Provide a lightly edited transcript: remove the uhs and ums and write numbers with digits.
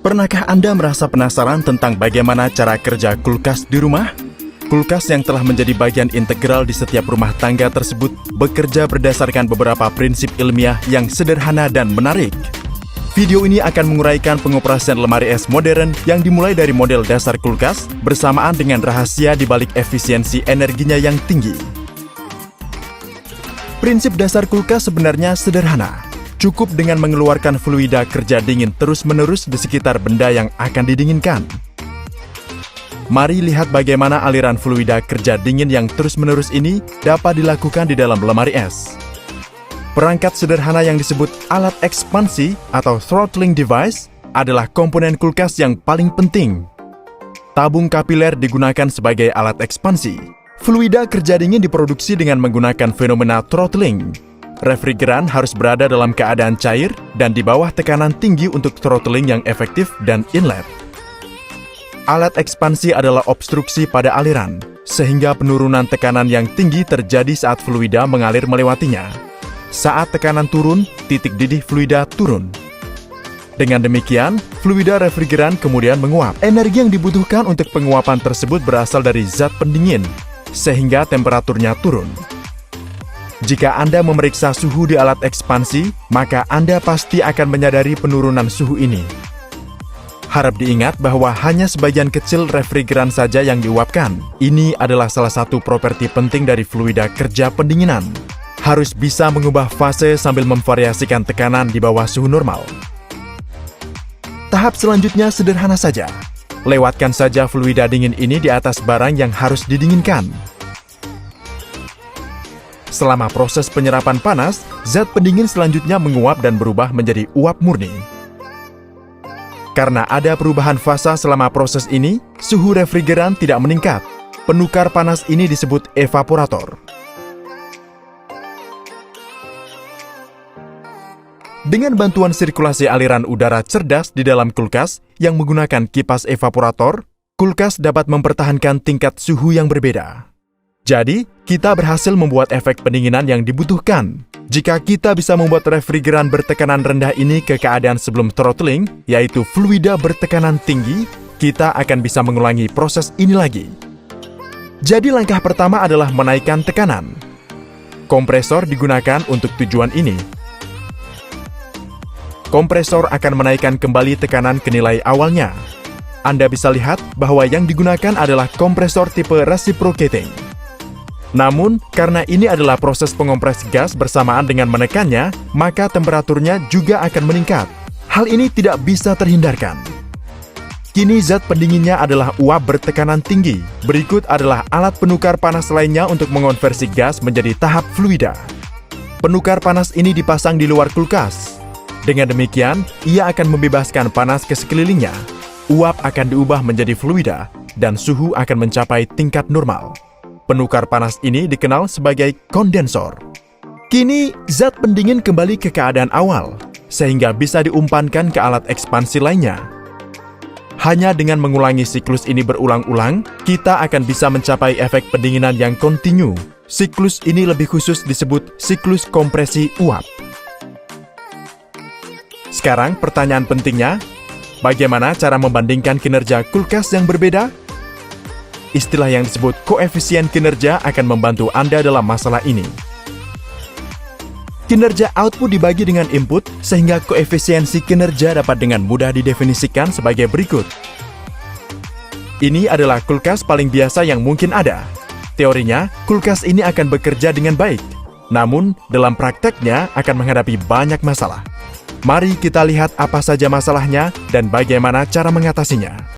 Pernahkah Anda merasa penasaran tentang bagaimana cara kerja kulkas di rumah? Kulkas yang telah menjadi bagian integral di setiap rumah tangga tersebut bekerja berdasarkan beberapa prinsip ilmiah yang sederhana dan menarik. Video ini akan menguraikan pengoperasian lemari es modern yang dimulai dari model dasar kulkas bersamaan dengan rahasia di balik efisiensi energinya yang tinggi. Prinsip dasar kulkas sebenarnya sederhana. Cukup dengan mengeluarkan fluida kerja dingin terus-menerus di sekitar benda yang akan didinginkan. Mari lihat bagaimana aliran fluida kerja dingin yang terus-menerus ini dapat dilakukan di dalam lemari es. Perangkat sederhana yang disebut alat ekspansi atau throttling device adalah komponen kulkas yang paling penting. Tabung kapiler digunakan sebagai alat ekspansi. Fluida kerja dingin diproduksi dengan menggunakan fenomena throttling. Refrigeran harus berada dalam keadaan cair dan di bawah tekanan tinggi untuk throttling yang efektif dan inlet. Alat ekspansi adalah obstruksi pada aliran, sehingga penurunan tekanan yang tinggi terjadi saat fluida mengalir melewatinya. Saat tekanan turun, titik didih fluida turun. Dengan demikian, fluida refrigeran kemudian menguap. Energi yang dibutuhkan untuk penguapan tersebut berasal dari zat pendingin, sehingga temperaturnya turun. Jika Anda memeriksa suhu di alat ekspansi, maka Anda pasti akan menyadari penurunan suhu ini. Harap diingat bahwa hanya sebagian kecil refrigeran saja yang diuapkan. Ini adalah salah satu properti penting dari fluida kerja pendinginan. Harus bisa mengubah fase sambil memvariasikan tekanan di bawah suhu normal. Tahap selanjutnya sederhana saja. Lewatkan saja fluida dingin ini di atas barang yang harus didinginkan. Selama proses penyerapan panas, zat pendingin selanjutnya menguap dan berubah menjadi uap murni. Karena ada perubahan fasa selama proses ini, suhu refrigeran tidak meningkat. Penukar panas ini disebut evaporator. Dengan bantuan sirkulasi aliran udara cerdas di dalam kulkas yang menggunakan kipas evaporator, kulkas dapat mempertahankan tingkat suhu yang berbeda. Jadi, kita berhasil membuat efek pendinginan yang dibutuhkan. Jika kita bisa membuat refrigeran bertekanan rendah ini ke keadaan sebelum throttling, yaitu fluida bertekanan tinggi, kita akan bisa mengulangi proses ini lagi. Jadi langkah pertama adalah menaikkan tekanan. Kompresor digunakan untuk tujuan ini. Kompresor akan menaikkan kembali tekanan ke nilai awalnya. Anda bisa lihat bahwa yang digunakan adalah kompresor tipe reciprocating. Namun, karena ini adalah proses pengopres gas bersamaan dengan menekannya, maka temperaturnya juga akan meningkat. Hal ini tidak bisa terhindarkan. Kini zat pendinginnya adalah uap bertekanan tinggi. Berikut adalah alat penukar panas lainnya untuk mengonversi gas menjadi tahap fluida. Penukar panas ini dipasang di luar kulkas. Dengan demikian, ia akan membebaskan panas ke sekelilingnya. Uap akan diubah menjadi fluida, dan suhu akan mencapai tingkat normal. Penukar panas ini dikenal sebagai kondensor. Kini, zat pendingin kembali ke keadaan awal, sehingga bisa diumpankan ke alat ekspansi lainnya. Hanya dengan mengulangi siklus ini berulang-ulang, kita akan bisa mencapai efek pendinginan yang kontinu. Siklus ini lebih khusus disebut siklus kompresi uap. Sekarang pertanyaan pentingnya, bagaimana cara membandingkan kinerja kulkas yang berbeda? Istilah yang disebut koefisien kinerja akan membantu Anda dalam masalah ini. Kinerja output dibagi dengan input, sehingga koefisiensi kinerja dapat dengan mudah didefinisikan sebagai berikut. Ini adalah kulkas paling biasa yang mungkin ada. Teorinya, kulkas ini akan bekerja dengan baik. Namun, dalam prakteknya akan menghadapi banyak masalah. Mari kita lihat apa saja masalahnya dan bagaimana cara mengatasinya.